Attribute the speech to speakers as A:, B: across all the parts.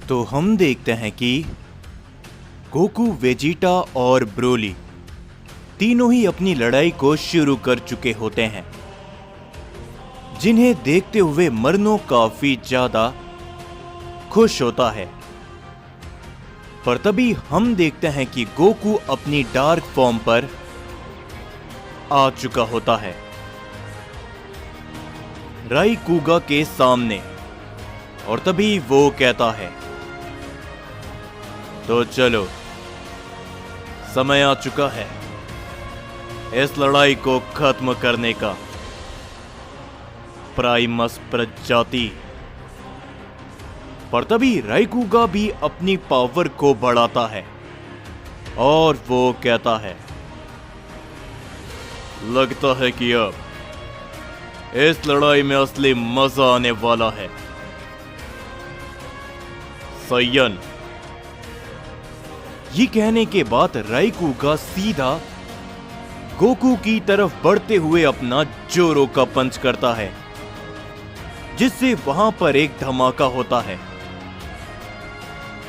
A: तो हम देखते हैं कि गोकू, वेजिटा और ब्रोली तीनों ही अपनी लड़ाई को शुरू कर चुके होते हैं, जिन्हें देखते हुए मरनो काफी ज्यादा खुश होता है। पर तभी हम देखते हैं कि गोकू अपनी डार्क फॉर्म पर आ चुका होता है राइकुगा के सामने, और तभी वो कहता है, तो चलो समय आ चुका है इस लड़ाई को खत्म करने का। प्राइमस प्रजाति। पर तभी राइकुगा भी अपनी पावर को बढ़ाता है और वो कहता है, लगता है कि अब इस लड़ाई में असली मजा आने वाला है। सयन। ये कहने के बाद राइकुगा सीधा गोकू की तरफ बढ़ते हुए अपना जोरो का पंच करता है, जिससे वहां पर एक धमाका होता है।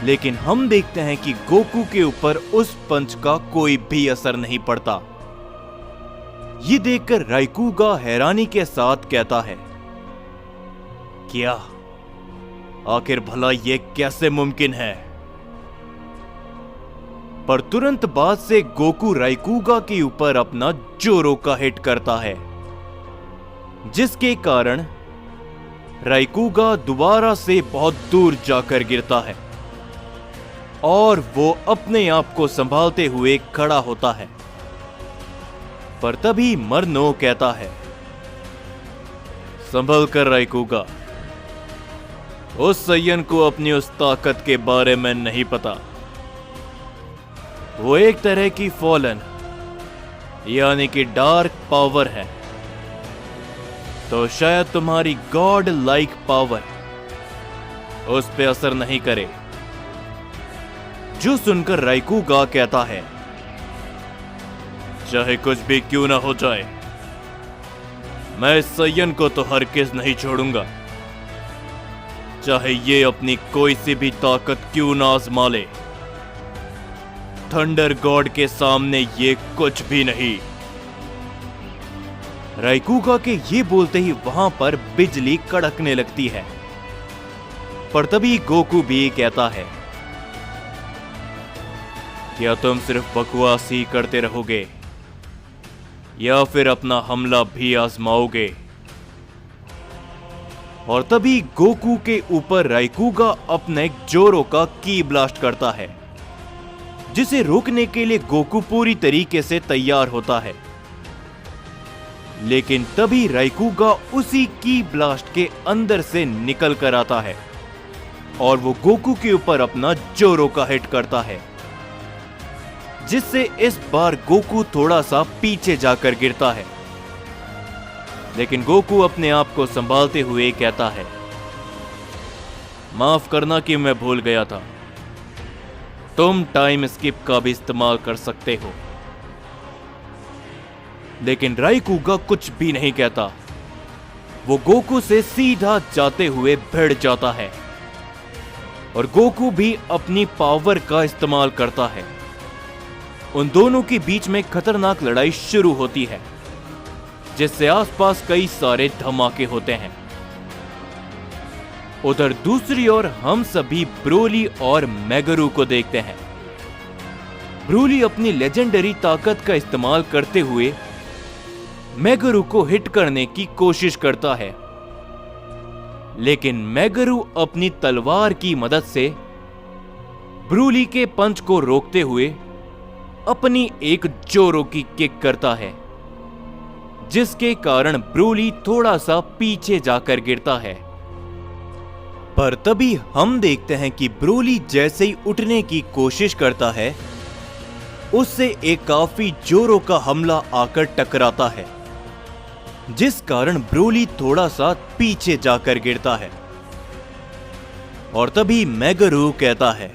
A: लेकिन हम देखते हैं कि गोकू के ऊपर उस पंच का कोई भी असर नहीं पड़ता। ये देखकर राइकुगा हैरानी के साथ कहता है, क्या आखिर भला ये कैसे मुमकिन है? पर तुरंत बाद से गोकू राइकुगा के ऊपर अपना जोरो का हिट करता है, जिसके कारण राइकुगा दोबारा से बहुत दूर जाकर गिरता है और वो अपने आप को संभालते हुए खड़ा होता है। पर तभी मरनो कहता है, संभल कर राइकुगा, उस सयन को अपनी उस ताकत के बारे में नहीं पता। वो एक तरह की फॉलन यानी कि डार्क पावर है, तो शायद तुम्हारी गॉड लाइक पावर उस पे असर नहीं करे। जो सुनकर राइकुगा कहता है, चाहे कुछ भी क्यों ना हो जाए, मैं इस सयन को तो हरगिज़ नहीं छोड़ूंगा, चाहे ये अपनी कोई सी भी ताकत क्यों ना आजमा ले। थंडर गॉड के सामने ये कुछ भी नहीं। राइकुगा के ये बोलते ही वहां पर बिजली कड़कने लगती है। पर तभी गोकू भी कहता है, क्या तुम सिर्फ बकवास ही करते रहोगे या फिर अपना हमला भी आजमाओगे? और तभी गोकू के ऊपर राइकुगा अपने जोरो का की ब्लास्ट करता है, जिसे रोकने के लिए गोकू पूरी तरीके से तैयार होता है। लेकिन तभी राइकुगा उसी की ब्लास्ट के अंदर से निकल कर आता है और वो गोकू के ऊपर अपना जोरो का हिट करता है, जिससे इस बार गोकू थोड़ा सा पीछे जाकर गिरता है। लेकिन गोकू अपने आप को संभालते हुए कहता है, माफ करना कि मैं भूल गया था, तुम टाइम स्किप का भी इस्तेमाल कर सकते हो। लेकिन राइकुगा कुछ भी नहीं कहता। वो गोकू से सीधा जाते हुए भिड़ जाता है और गोकू भी अपनी पावर का इस्तेमाल करता है। उन दोनों के बीच में खतरनाक लड़ाई शुरू होती है, जिससे आसपास कई सारे धमाके होते हैं। उधर दूसरी ओर हम सभी ब्रोली और मेगरू को देखते हैं। ब्रोली अपनी लेजेंडरी ताकत का इस्तेमाल करते हुए मेगरू को हिट करने की कोशिश करता है, लेकिन मेगरू अपनी तलवार की मदद से ब्रोली के पंच को रोकते हुए अपनी एक जोरो की किक करता है, जिसके कारण ब्रोली थोड़ा सा पीछे जाकर गिरता है। पर तभी हम देखते हैं कि ब्रोली जैसे ही उठने की कोशिश करता है, उससे एक काफी जोरों का हमला आकर टकराता है, जिस कारण ब्रोली थोड़ा सा पीछे जाकर गिरता है। और तभी मेगरू कहता है,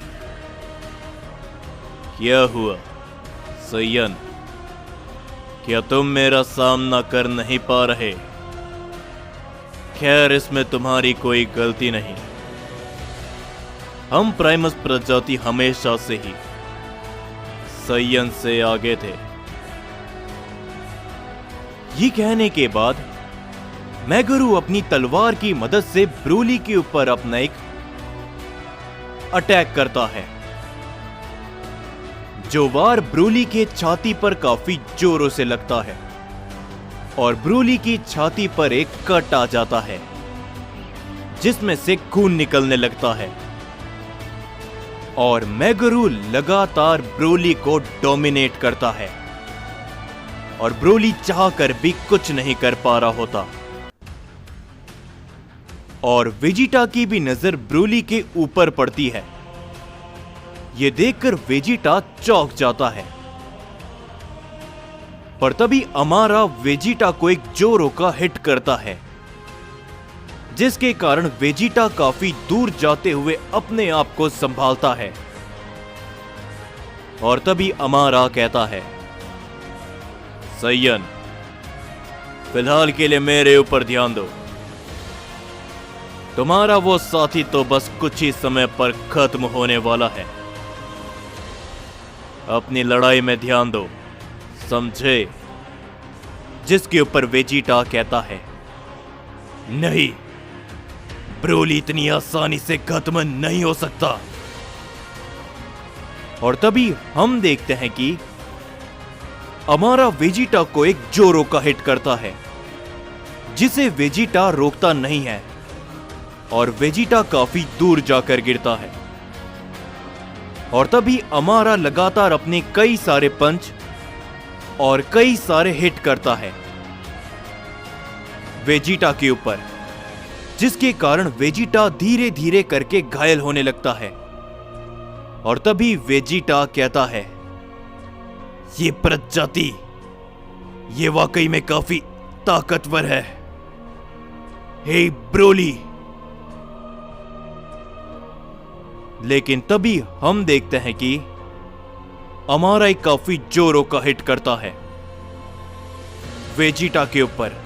A: क्या हुआ सयन, क्या तुम मेरा सामना कर नहीं पा रहे? खैर, इसमें तुम्हारी कोई गलती नहीं। हम प्राइमस प्रजाति हमेशा से ही सैयन से आगे थे। ये कहने के बाद मैगरू अपनी तलवार की मदद से ब्रोली के ऊपर अपना एक अटैक करता है, जो वार ब्रोली के छाती पर काफी जोरों से लगता है और ब्रोली की छाती पर एक कट आ जाता है जिसमें से खून निकलने लगता है और मैगरू लगातार ब्रोली को डोमिनेट करता है और ब्रोली चाहकर भी कुछ नहीं कर पा रहा होता। और वेजिटा की भी नजर ब्रोली के ऊपर पड़ती है। यह देखकर वेजिटा चौंक जाता है, पर तभी अमारा वेजिटा को एक जोरों का हिट करता है, जिसके कारण वेजिटा काफी दूर जाते हुए अपने आप को संभालता है। और तभी अमारा कहता है, सैयन, फिलहाल के लिए मेरे ऊपर ध्यान दो। तुम्हारा वो साथी तो बस कुछ ही समय पर खत्म होने वाला है। अपनी लड़ाई में ध्यान दो, समझे? जिसके ऊपर वेजिटा कहता है, नहीं, ब्रोली इतनी आसानी से खत्म नहीं हो सकता। और तभी हम देखते हैं कि अमारा वेजिटा को एक जोरों का हिट करता है, जिसे वेजिटा रोकता नहीं है और वेजिटा काफी दूर जाकर गिरता है। और तभी अमारा लगातार अपने कई सारे पंच और कई सारे हिट करता है वेजिटा के ऊपर, जिसके कारण वेजिटा धीरे धीरे करके घायल होने लगता है। और तभी वेजिटा कहता है, ये प्रजाति, ये वाकई में काफी ताकतवर है। हे ब्रोली। लेकिन तभी हम देखते हैं कि अमारा एक काफी जोरों का हिट करता है वेजिटा के ऊपर,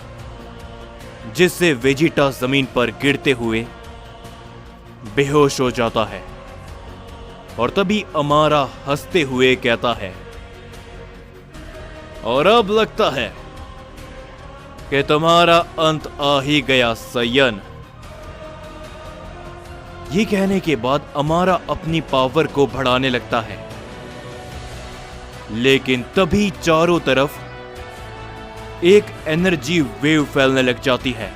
A: जिससे वेजिटा जमीन पर गिरते हुए बेहोश हो जाता है। और तभी अमारा हंसते हुए कहता है, और अब लगता है कि तुम्हारा अंत आ ही गया सैयन। ये कहने के बाद अमारा अपनी पावर को बढ़ाने लगता है, लेकिन तभी चारों तरफ एक एनर्जी वेव फैलने लग जाती है,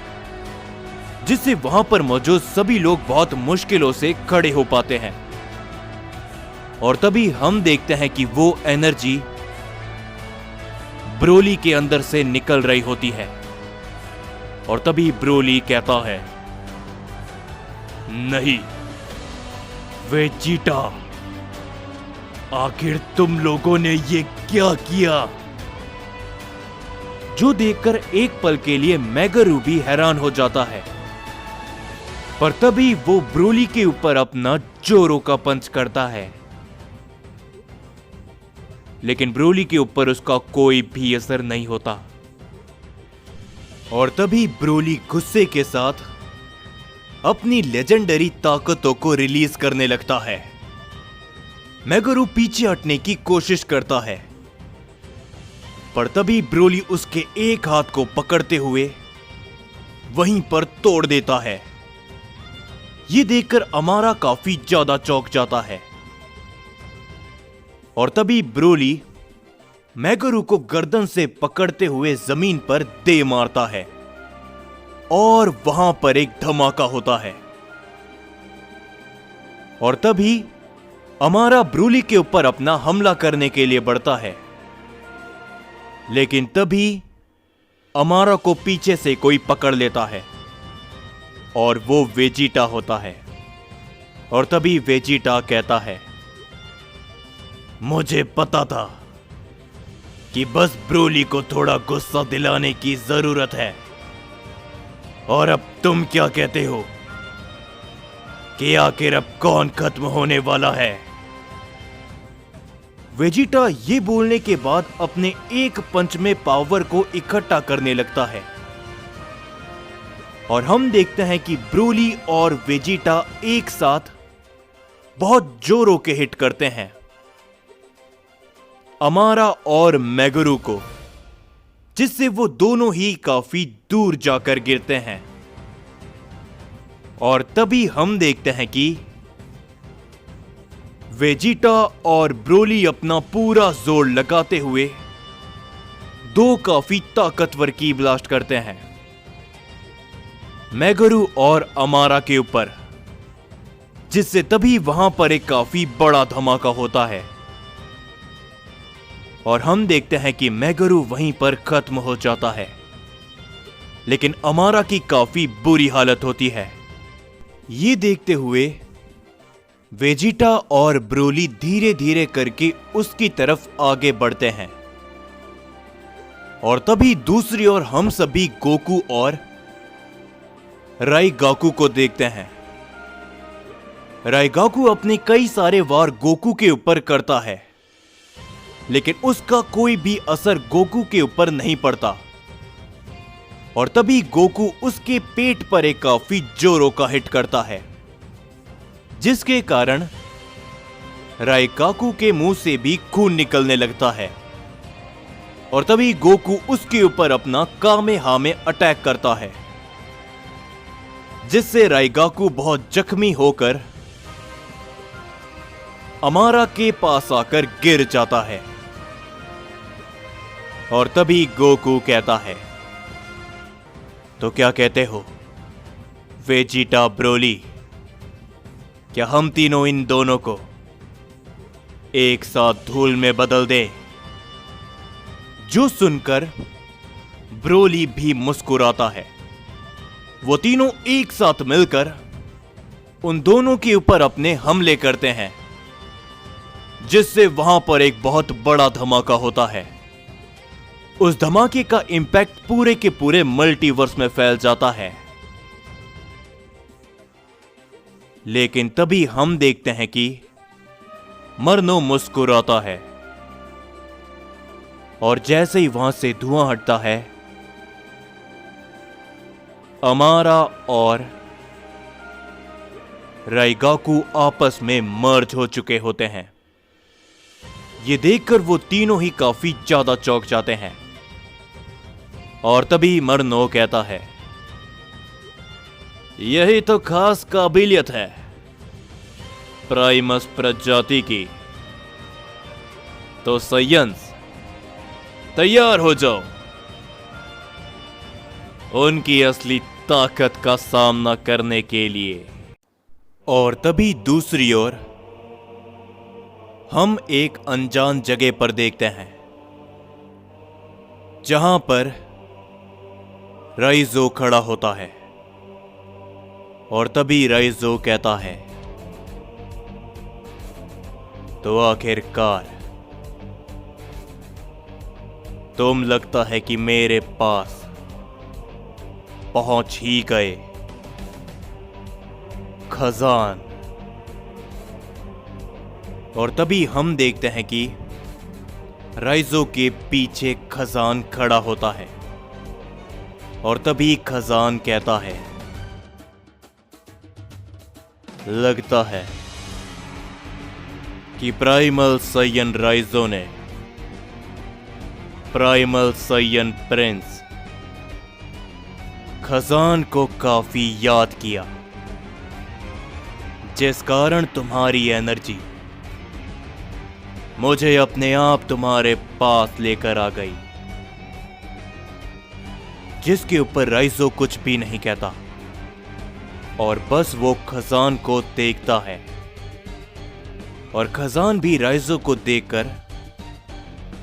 A: जिससे वहां पर मौजूद सभी लोग बहुत मुश्किलों से खड़े हो पाते हैं। और तभी हम देखते हैं कि वो एनर्जी ब्रोली के अंदर से निकल रही होती है। और तभी ब्रोली कहता है, नहीं वेजिटा, आखिर तुम लोगों ने ये क्या किया? जो देखकर एक पल के लिए मैगरू भी हैरान हो जाता है, पर तभी वो ब्रोली के ऊपर अपना जोरों का पंच करता है, लेकिन ब्रोली के ऊपर उसका कोई भी असर नहीं होता। और तभी ब्रोली गुस्से के साथ अपनी लेजेंडरी ताकतों को रिलीज करने लगता है। मैगरू पीछे हटने की कोशिश करता है, पर तभी ब्रोली उसके एक हाथ को पकड़ते हुए वहीं पर तोड़ देता है। यह देखकर अमारा काफी ज्यादा चौंक जाता है। और तभी ब्रोली मैगरू को गर्दन से पकड़ते हुए जमीन पर दे मारता है और वहां पर एक धमाका होता है। और तभी अमारा ब्रोली के ऊपर अपना हमला करने के लिए बढ़ता है, लेकिन तभी अमारा को पीछे से कोई पकड़ लेता है और वो वेजिटा होता है। और तभी वेजिटा कहता है, मुझे पता था कि बस ब्रोली को थोड़ा गुस्सा दिलाने की जरूरत है। और अब तुम क्या कहते हो कि आखिर अब कौन खत्म होने वाला है? वेजिटा ये बोलने के बाद अपने एक पंच में पावर को इकट्ठा करने लगता है और हम देखते हैं कि ब्रोली और वेजिटा एक साथ बहुत जोरों के हिट करते हैं अमारा और मेगुरु को, जिससे वो दोनों ही काफी दूर जाकर गिरते हैं। और तभी हम देखते हैं कि वेजिटा और ब्रोली अपना पूरा जोर लगाते हुए दो काफी ताकतवर की ब्लास्ट करते हैं मेगुरु और अमारा के ऊपर, जिससे तभी वहां पर एक काफी बड़ा धमाका होता है और हम देखते हैं कि मेगुरु वहीं पर खत्म हो जाता है, लेकिन अमारा की काफी बुरी हालत होती है। ये देखते हुए वेजिटा और ब्रोली धीरे धीरे करके उसकी तरफ आगे बढ़ते हैं और तभी दूसरी ओर हम सभी गोकू और राइगाकू को देखते हैं। राइगाकू अपने कई सारे वार गोकू के ऊपर करता है, लेकिन उसका कोई भी असर गोकू के ऊपर नहीं पड़ता और तभी गोकू उसके पेट पर एक काफी जोरों का हिट करता है, जिसके कारण राइगाकू के मुंह से भी खून निकलने लगता है और तभी गोकू उसके ऊपर अपना कामेहामे अटैक करता है, जिससे राइगाकू बहुत जख्मी होकर अमारा के पास आकर गिर जाता है। और तभी गोकू कहता है, तो क्या कहते हो वेजिटा ब्रोली, क्या हम तीनों इन दोनों को एक साथ धूल में बदल दें? जो सुनकर ब्रोली भी मुस्कुराता है। वो तीनों एक साथ मिलकर उन दोनों के ऊपर अपने हमले करते हैं, जिससे वहां पर एक बहुत बड़ा धमाका होता है। उस धमाके का इंपैक्ट पूरे के पूरे मल्टीवर्स में फैल जाता है। लेकिन तभी हम देखते हैं कि मरनो मुस्कुराता है और जैसे ही वहां से धुआं हटता है, अमारा और राइगाकू आपस में मर्ज हो चुके होते हैं। ये देखकर वो तीनों ही काफी ज्यादा चौंक जाते हैं और तभी मरनो कहता है, यही तो खास काबिलियत है प्राइमस प्रजाति की। तो साइंस तैयार हो जाओ उनकी असली ताकत का सामना करने के लिए। और तभी दूसरी ओर हम एक अनजान जगह पर देखते हैं, जहां पर राइजो खड़ा होता है और तभी राइजो कहता है, तो आखिरकार तुम लगता है कि मेरे पास पहुंच ही गए खजान। और तभी हम देखते हैं कि राइजो के पीछे खजान खड़ा होता है और तभी खजान कहता है, लगता है कि प्राइमल साइयन राइजो ने प्राइमल साइयन प्रिंस खजान को काफी याद किया, जिस कारण तुम्हारी एनर्जी मुझे अपने आप तुम्हारे पास लेकर आ गई, जिसके ऊपर राइजो कुछ भी नहीं कहता और बस वो खजान को देखता है और खजान भी राइजो को देखकर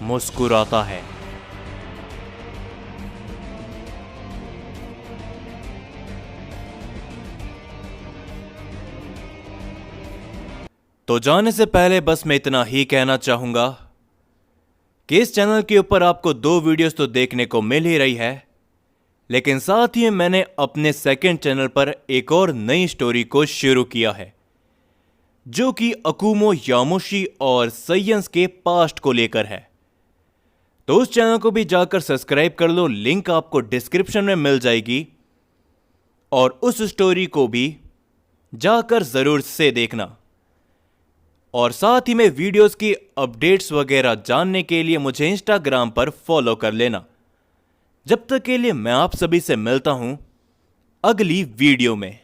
A: मुस्कुराता है। तो जाने से पहले बस मैं इतना ही कहना चाहूंगा कि इस चैनल के ऊपर आपको 2 वीडियोस तो देखने को मिल ही रही है, लेकिन साथ ही मैंने अपने सेकंड चैनल पर एक और नई स्टोरी को शुरू किया है, जो कि अकुमो यामोशी और साइंस के पास्ट को लेकर है। तो उस चैनल को भी जाकर सब्सक्राइब कर लो, लिंक आपको डिस्क्रिप्शन में मिल जाएगी और उस स्टोरी को भी जाकर जरूर से देखना। और साथ ही में वीडियोस की अपडेट्स वगैरह जानने के लिए मुझे इंस्टाग्राम पर फॉलो कर लेना। जब तक के लिए मैं आप सभी से मिलता हूं अगली वीडियो में।